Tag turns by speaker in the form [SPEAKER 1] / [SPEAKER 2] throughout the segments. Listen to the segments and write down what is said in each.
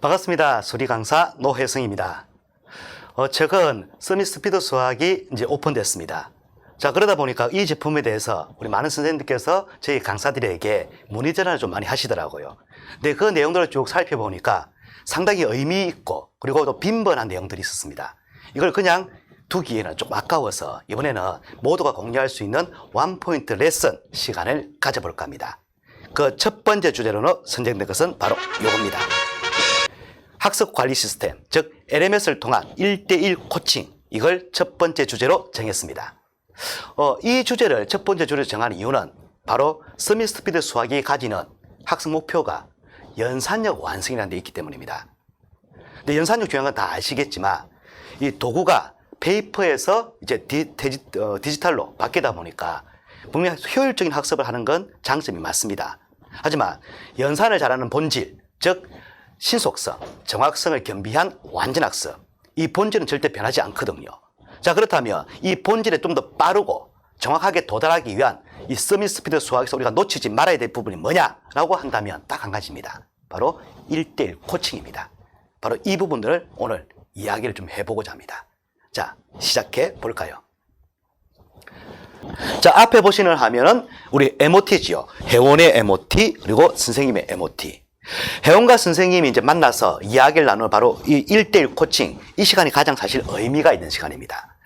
[SPEAKER 1] 반갑습니다. 수리 강사 노혜성입니다. 최근 서밋스피드 수학이 이제 오픈됐습니다. 자, 그러다 보니까 이 제품에 대해서 우리 많은 선생님들께서 저희 강사들에게 문의 전화를 좀 많이 하시더라고요. 근데 그 내용들을 쭉 살펴보니까 상당히 의미 있고 그리고 또 빈번한 내용들이 있었습니다. 이걸 그냥 두기에는 좀 아까워서 이번에는 모두가 공유할 수 있는 원포인트 레슨 시간을 가져볼까 합니다. 그 첫 번째 주제로 선정된 것은 바로 이겁니다. 학습 관리 시스템, 즉 LMS를 통한 1대1 코칭, 이걸 첫 번째 주제로 정했습니다. 이 주제를 첫 번째 주제로 정한 이유는 바로 서밋스피드 수학이 가지는 학습 목표가 연산력 완성이라는 데 있기 때문입니다. 근데 연산력 중요한 건 다 아시겠지만 이 도구가 페이퍼에서 이제 디지털로 바뀌다 보니까 분명히 효율적인 학습을 하는 건 장점이 맞습니다. 하지만 연산을 잘하는 본질, 즉 신속성, 정확성을 겸비한 완전학습, 이 본질은 절대 변하지 않거든요. 자, 그렇다면 이 본질에 좀 더 빠르고 정확하게 도달하기 위한 이 서밋스피드 수학에서 우리가 놓치지 말아야 될 부분이 뭐냐라고 한다면 딱 한 가지입니다. 바로 1대1 코칭입니다. 바로 이 부분들을 오늘 이야기를 좀 해보고자 합니다. 자, 시작해 볼까요? 자, 앞에 보시는 화면은 우리 MOT지요. 회원의 MOT, 그리고 선생님의 MOT. 회원과 선생님이 이제 만나서 이야기를 나누는 바로 이 1대1 코칭, 이 시간이 가장 사실 의미가 있는 시간입니다.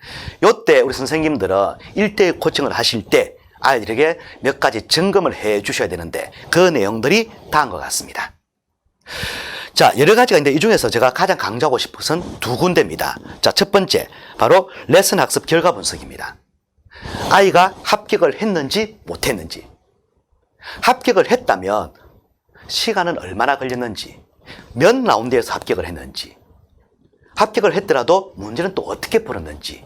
[SPEAKER 1] 요때 우리 선생님들은 1대1 코칭을 하실 때 아이들에게 몇 가지 점검을 해 주셔야 되는데 그 내용들이 다음과 같습니다. 자, 여러 가지가 있는데 이 중에서 제가 가장 강조하고 싶은 것은 두 군데입니다. 자, 첫 번째, 바로 레슨 학습 결과 분석입니다. 아이가 합격을 했는지 못했는지, 합격을 했다면 시간은 얼마나 걸렸는지, 몇 라운드에서 합격을 했는지, 합격을 했더라도 문제는 또 어떻게 풀었는지,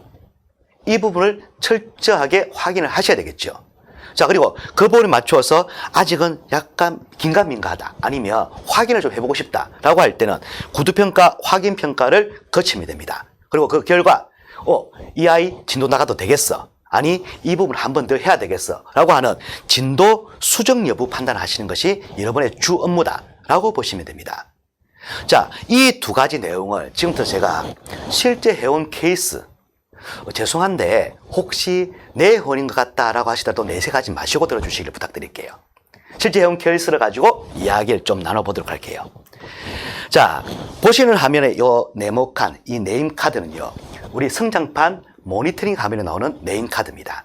[SPEAKER 1] 이 부분을 철저하게 확인을 하셔야 되겠죠. 자, 그리고 그 부분에 맞추어서 아직은 약간 긴가민가하다, 아니면 확인을 좀 해보고 싶다라고 할 때는 구두평가, 확인평가를 거치면 됩니다. 그리고 그 결과, 이 아이 진도 나가도 되겠어, 아니 이 부분 한 번 더 해야 되겠어 라고 하는 진도 수정 여부 판단하시는 것이 여러분의 주 업무다라고 보시면 됩니다. 자, 이 두 가지 내용을 지금부터 제가 실제 해온 케이스, 죄송한데 혹시 내 회원인 것 같다라고 하시더라도 내색하지 마시고 들어주시길 부탁드릴게요. 실제 해온 케이스를 가지고 이야기를 좀 나눠보도록 할게요. 자, 보시는 화면에 요 네모칸, 이 네임카드는요, 우리 성장판 모니터링 화면에 나오는 네임카드입니다.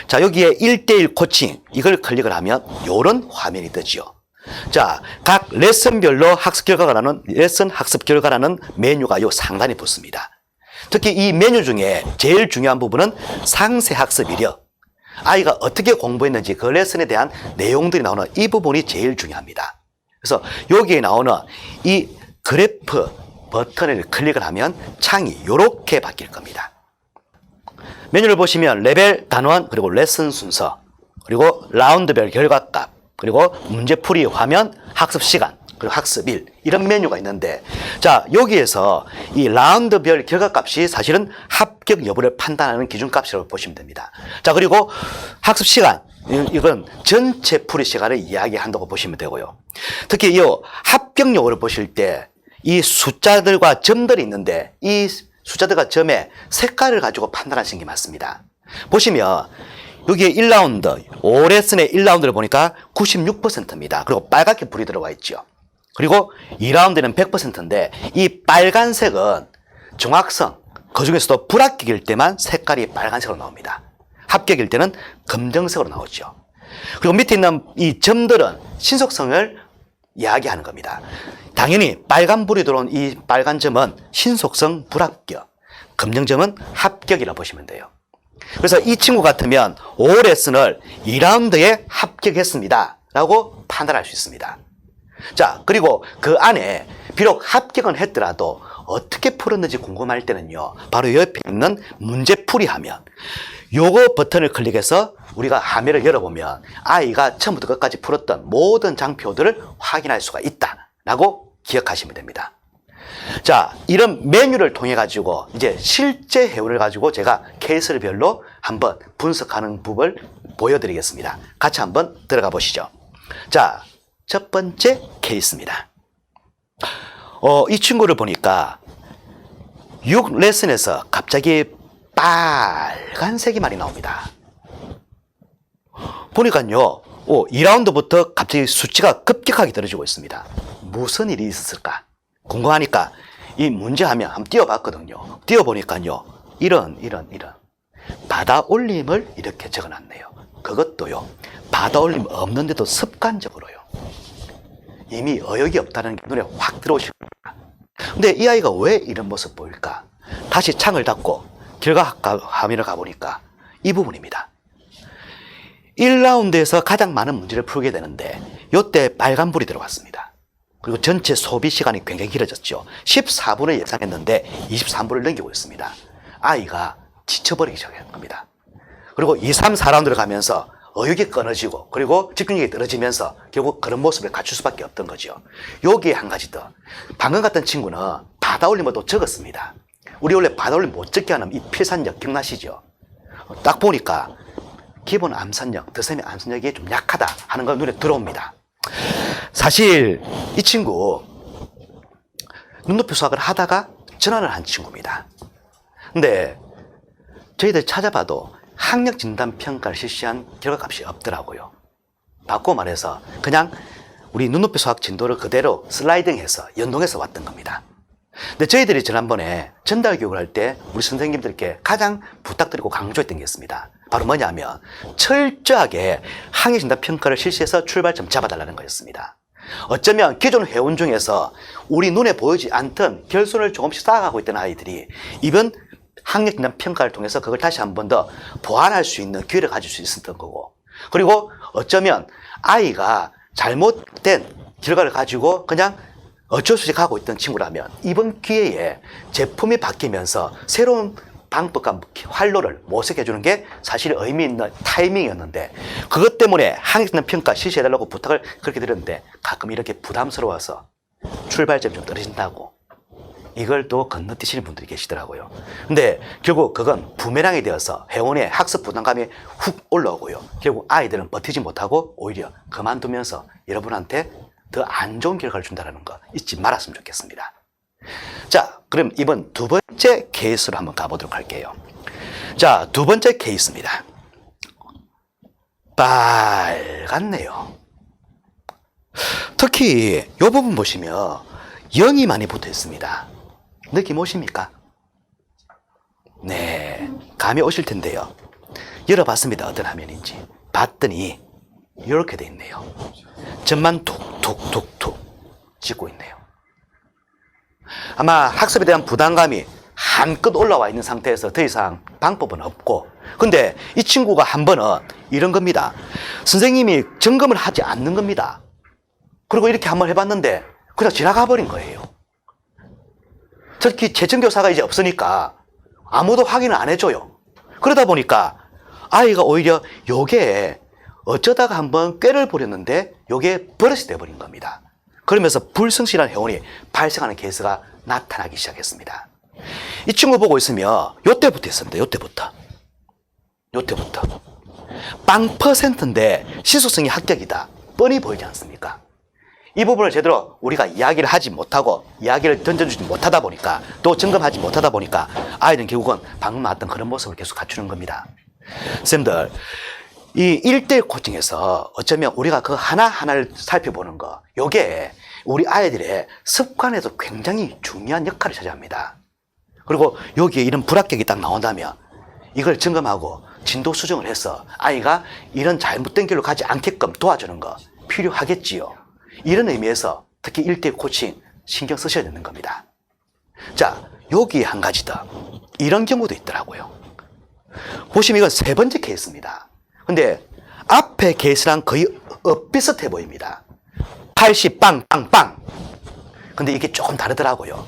[SPEAKER 1] 자, 여기에 1대1 코칭, 이걸 클릭을 하면 이런 화면이 뜨죠. 자, 각 레슨별로 학습 결과가 나는, 레슨 학습 결과라는 메뉴가 요 상단에 붙습니다. 특히 이 메뉴 중에 제일 중요한 부분은 상세 학습 이력. 아이가 어떻게 공부했는지 그 레슨에 대한 내용들이 나오는 이 부분이 제일 중요합니다. 그래서 여기에 나오는 이 그래프 버튼을 클릭을 하면 창이 이렇게 바뀔 겁니다. 메뉴를 보시면 레벨, 단원, 그리고 레슨 순서, 그리고 라운드별 결과값, 그리고 문제풀이 화면, 학습 시간, 그리고 학습일, 이런 메뉴가 있는데, 자, 여기에서 이 라운드별 결과값이 사실은 합격 여부를 판단하는 기준값이라고 보시면 됩니다. 자, 그리고 학습 시간, 이건 전체 풀이 시간을 이야기한다고 보시면 되고요. 특히 이 합격 여부를 보실 때 이 숫자들과 점들이 있는데 이 숫자들과 점의 색깔을 가지고 판단하시는 게 맞습니다. 보시면 여기에 1라운드, 5레슨의 1라운드를 보니까 96%입니다. 그리고 빨갛게 불이 들어와 있죠. 그리고 2라운드는 100%인데 이 빨간색은 정확성, 그 중에서도 불합격일 때만 색깔이 빨간색으로 나옵니다. 합격일 때는 검정색으로 나오죠. 그리고 밑에 있는 이 점들은 신속성을 이야기하는 겁니다. 당연히 빨간불이 들어온 이 빨간 점은 신속성 불합격, 검정점은 합격이라고 보시면 돼요. 그래서 이 친구 같으면 5레슨을 2라운드에 합격했습니다 라고 판단할 수 있습니다. 자, 그리고 그 안에 비록 합격은 했더라도 어떻게 풀었는지 궁금할 때는요, 바로 옆에 있는 문제풀이 화면, 요거 버튼을 클릭해서 우리가 화면을 열어보면 아이가 처음부터 끝까지 풀었던 모든 장표들을 확인할 수가 있다라고 기억하시면 됩니다. 자, 이런 메뉴를 통해 가지고 이제 실제 회원을 가지고 제가 케이스를 별로 한번 분석하는 부분을 보여드리겠습니다. 같이 한번 들어가 보시죠. 자, 첫 번째 케이스입니다. 이 친구를 보니까 6레슨에서 갑자기 빨간색이 많이 나옵니다. 보니까요, 2라운드부터 갑자기 수치가 급격하게 떨어지고 있습니다. 무슨 일이 있었을까? 궁금하니까 이 문제하면 한번 띄워봤거든요. 띄워보니까요, 이런 바다 올림을 이렇게 적어놨네요. 그것도요, 바다 올림 없는데도 습관적으로요. 이미 의욕이 없다는 게 눈에 확 들어오실 겁니다. 근데 이 아이가 왜 이런 모습 보일까? 다시 창을 닫고 결과 화면을 가보니까 이 부분입니다. 1라운드에서 가장 많은 문제를 풀게 되는데 이때 빨간불이 들어왔습니다. 그리고 전체 소비 시간이 굉장히 길어졌죠. 14분을 예상했는데 23분을 넘기고 있습니다. 아이가 지쳐버리기 시작한 겁니다. 그리고 2, 3, 4라운드를 가면서 의욕이 끊어지고 그리고 집중력이 떨어지면서 결국 그런 모습을 갖출 수밖에 없던 거죠. 여기에 한 가지 더. 방금 같은 친구는 바다 올림을 또 적었습니다. 우리 원래 바다 올림 못 적게 하는 이 필산력 기억나시죠? 딱 보니까 기본 암산력, 드세미 암산력이 좀 약하다 하는 걸 눈에 들어옵니다. 사실 이 친구 눈높이 수학을 하다가 전환을 한 친구입니다. 근데 저희들 찾아봐도 학력 진단 평가를 실시한 결과값이 없더라고요. 바꿔 말해서 그냥 우리 눈높이 수학 진도를 그대로 슬라이딩해서 연동해서 왔던 겁니다. 근데 저희들이 지난번에 전달 교육을 할 때 우리 선생님들께 가장 부탁드리고 강조했던 게 있습니다. 바로 뭐냐면 철저하게 학력 진단 평가를 실시해서 출발점 잡아달라는 거였습니다. 어쩌면 기존 회원 중에서 우리 눈에 보이지 않던 결손을 조금씩 쌓아가고 있던 아이들이 이번 학력 진단 평가를 통해서 그걸 다시 한 번 더 보완할 수 있는 기회를 가질 수 있었던 거고, 그리고 어쩌면 아이가 잘못된 결과를 가지고 그냥 어쩔 수 없이 가고 있던 친구라면 이번 기회에 제품이 바뀌면서 새로운 방법과 활로를 모색해 주는 게 사실 의미 있는 타이밍이었는데, 그것 때문에 학력 진단 평가 실시해달라고 부탁을 그렇게 드렸는데 가끔 이렇게 부담스러워서 출발점이 좀 떨어진다고 이걸 또 건너뛰시는 분들이 계시더라고요. 근데 결국 그건 부메랑이 되어서 회원의 학습 부담감이 훅 올라오고요. 결국 아이들은 버티지 못하고 오히려 그만두면서 여러분한테 더 안 좋은 결과를 준다는 거 잊지 말았으면 좋겠습니다. 자, 그럼 이번 두 번째 케이스로 한번 가보도록 할게요. 자, 두 번째 케이스입니다. 빨갛네요. 특히 이 부분 보시면 0이 많이 붙어 있습니다. 느낌 오십니까? 네, 감이 오실 텐데요. 열어봤습니다. 어떤 화면인지. 봤더니 이렇게 돼 있네요. 점만 툭툭툭툭 찍고 있네요. 아마 학습에 대한 부담감이 한껏 올라와 있는 상태에서 더 이상 방법은 없고, 근데 이 친구가 한 번은 이런 겁니다. 선생님이 점검을 하지 않는 겁니다. 그리고 이렇게 한번 해봤는데 그냥 지나가 버린 거예요. 특히 재정교사가 이제 없으니까 아무도 확인을 안 해줘요. 그러다 보니까 아이가 오히려 요게 어쩌다가 한번 꾀를 부렸는데 요게 버릇이 돼버린 겁니다. 그러면서 불성실한 회원이 발생하는 케이스가 나타나기 시작했습니다. 이 친구 보고 있으면 요때부터 있습니다. 요때부터 빵 퍼센트인데 시소성이 합격이다 뻔히 보이지 않습니까? 이 부분을 제대로 우리가 이야기를 하지 못하고 이야기를 던져주지 못하다 보니까, 또 점검하지 못하다 보니까 아이는 결국은 방금 나왔던 그런 모습을 계속 갖추는 겁니다. 선생님들, 이 1대1 코칭에서 어쩌면 우리가 그 하나하나를 살펴보는 거, 요게 우리 아이들의 습관에서 굉장히 중요한 역할을 차지합니다. 그리고 여기에 이런 불합격이 딱 나온다면 이걸 점검하고 진도 수정을 해서 아이가 이런 잘못된 길로 가지 않게끔 도와주는 거 필요하겠지요. 이런 의미에서 특히 1대1 코칭 신경 쓰셔야 되는 겁니다. 자, 여기 한 가지 더. 이런 경우도 있더라고요. 보시면 이건 세 번째 케이스입니다. 근데 앞에 케이스랑 거의 비슷해 보입니다. 80 빵빵빵. 근데 이게 조금 다르더라고요.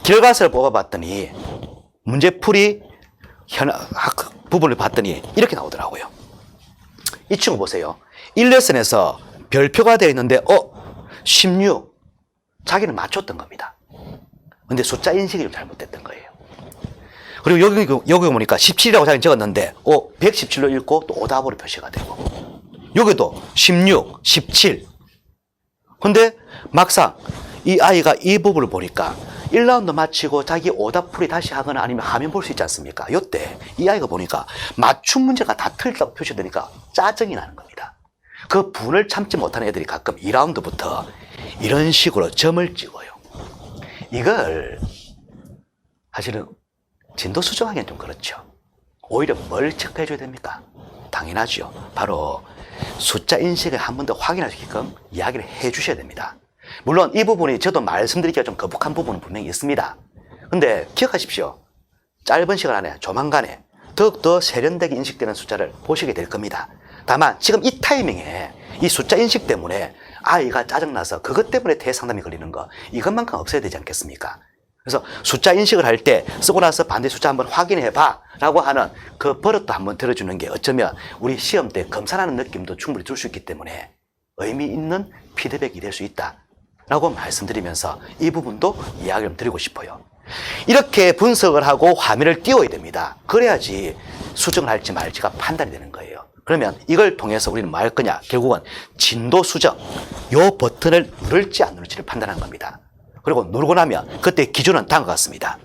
[SPEAKER 1] 결과서를 뽑아봤더니 문제풀이 부분을 봤더니 이렇게 나오더라고요. 이 친구 보세요. 1레슨에서 별표가 되어 있는데 16 자기는 맞췄던 겁니다. 근데 숫자 인식이 좀 잘못됐던 거예요. 그리고 여기 보니까 17이라고 자기는 적었는데 117로 읽고 또 오답으로 표시가 되고, 여기도 16, 17 근데 막상 이 아이가 이 부분을 보니까 1라운드 마치고 자기 오답풀이 다시 하거나 아니면 화면 볼 수 있지 않습니까? 요때 이 아이가 보니까 맞춤 문제가 다 틀렸다고 표시되니까 짜증이 나는 겁니다. 그 분을 참지 못하는 애들이 가끔 2라운드부터 이런 식으로 점을 찍어요. 이걸 사실은 진도 수정하기엔 좀 그렇죠. 오히려 뭘 체크해 줘야 됩니까? 당연하죠. 바로 숫자 인식을 한 번 더 확인할 수 있게끔 이야기를 해 주셔야 됩니다. 물론 이 부분이 저도 말씀드리기가 좀 거북한 부분은 분명히 있습니다. 근데 기억하십시오. 짧은 시간 안에 조만간에 더욱더 세련되게 인식되는 숫자를 보시게 될 겁니다. 다만 지금 이 타이밍에 이 숫자 인식 때문에 아이가 짜증나서 그것 때문에 대상담이 걸리는 거, 이것만큼 없어야 되지 않겠습니까? 그래서 숫자 인식을 할 때 쓰고 나서 반대 숫자 한번 확인해 봐 라고 하는 그 버릇도 한번 들어주는 게 어쩌면 우리 시험 때 검사하는 느낌도 충분히 줄 수 있기 때문에 의미 있는 피드백이 될 수 있다 라고 말씀드리면서 이 부분도 이야기를 좀 드리고 싶어요. 이렇게 분석을 하고 화면을 띄워야 됩니다. 그래야지 수정을 할지 말지가 판단이 되는 거예요. 그러면 이걸 통해서 우리는 뭐 할 거냐? 결국은 진도 수정, 요 버튼을 누를지 안 누를지를 판단하는 겁니다. 그리고 누르고 나면 그때 기준은 다음과 같습니다.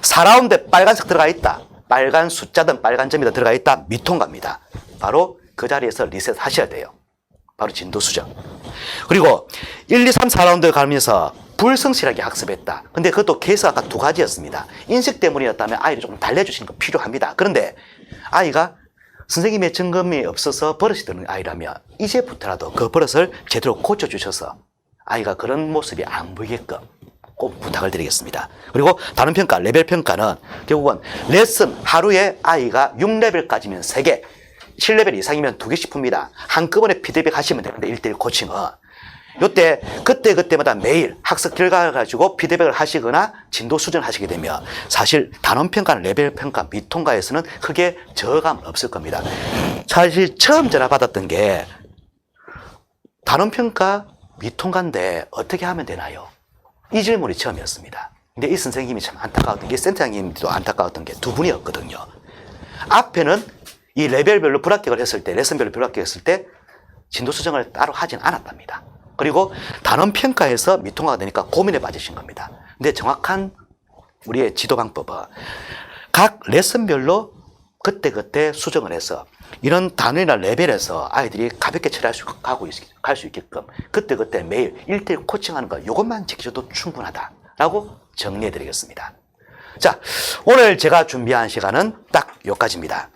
[SPEAKER 1] 4라운드에 빨간색 들어가 있다. 빨간 숫자든 빨간 점이든 들어가 있다. 미통과입니다. 바로 그 자리에서 리셋 하셔야 돼요. 바로 진도 수정. 그리고 1, 2, 3, 4라운드 가면서 불성실하게 학습했다. 근데 그것도 케이스가 아까 두 가지였습니다. 인식 때문이었다면 아이를 조금 달래주시는 거 필요합니다. 그런데 아이가 선생님의 점검이 없어서 버릇이 드는 아이라면 이제부터라도 그 버릇을 제대로 고쳐주셔서 아이가 그런 모습이 안 보이게끔 꼭 부탁을 드리겠습니다. 그리고 단원 평가, 레벨 평가는 결국은 레슨 하루에 아이가 6레벨까지면 3개, 7레벨 이상이면 2개씩 풉니다. 한꺼번에 피드백 하시면 되는데 1:1 코칭은 요때 그때마다 매일 학습 결과를 가지고 피드백을 하시거나 진도 수정을 하시게 되면 사실 단원 평가나 레벨 평가, 미통과에서는 크게 저감은 없을 겁니다. 사실 처음 전화 받았던 게 단원 평가, 미통과인데 어떻게 하면 되나요? 이 질문이 처음이었습니다. 근데 이 선생님이 참 안타까웠던 게, 센터장님도 안타까웠던 게 두 분이었거든요. 앞에는 이 레벨별로 불합격을 했을 때, 레슨별로 불합격했을 때 진도 수정을 따로 하진 않았답니다. 그리고 단원 평가에서 미통과가 되니까 고민에 빠지신 겁니다. 근데 정확한 우리의 지도 방법은 각 레슨별로 그때 수정을 해서 이런 단위나 레벨에서 아이들이 가볍게 처리할 수, 갈 수 있게끔 그때 매일 1:1 코칭하는 거, 이것만 지켜줘도 충분하다라고 정리해 드리겠습니다. 자, 오늘 제가 준비한 시간은 딱 여기까지입니다.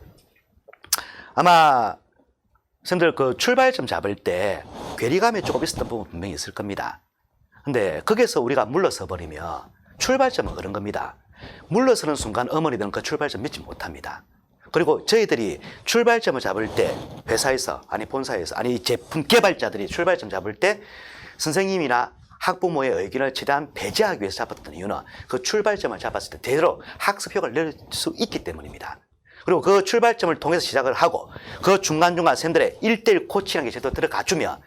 [SPEAKER 1] 아마 선생님들 그 출발점 잡을 때 괴리감이 조금 있었던 부분 분명히 있을 겁니다. 근데 거기서 우리가 물러서 버리면 출발점은 그런 겁니다. 물러서는 순간 어머니들은 그 출발점 믿지 못합니다. 그리고 저희들이 출발점을 잡을 때 회사에서, 아니 본사에서, 아니 제품 개발자들이 출발점 잡을 때 선생님이나 학부모의 의견을 최대한 배제하기 위해서 잡았던 이유는 그 출발점을 잡았을 때 제대로 학습 효과를 낼 수 있기 때문입니다. 그리고 그 출발점을 통해서 시작을 하고 그 중간중간 선생님들의 1:1 코칭하는 게 제대로 들어가 주면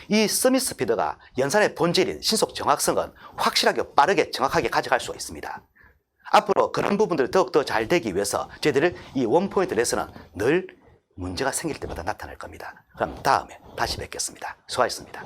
[SPEAKER 1] 이 서밋 스피드가 연산의 본질인 신속 정확성은 확실하게 빠르게 정확하게 가져갈 수가 있습니다. 앞으로 그런 부분들이 더욱더 잘 되기 위해서 저희들은 이 원포인트 레슨은 늘 문제가 생길 때마다 나타날 겁니다. 그럼 다음에 다시 뵙겠습니다. 수고하셨습니다.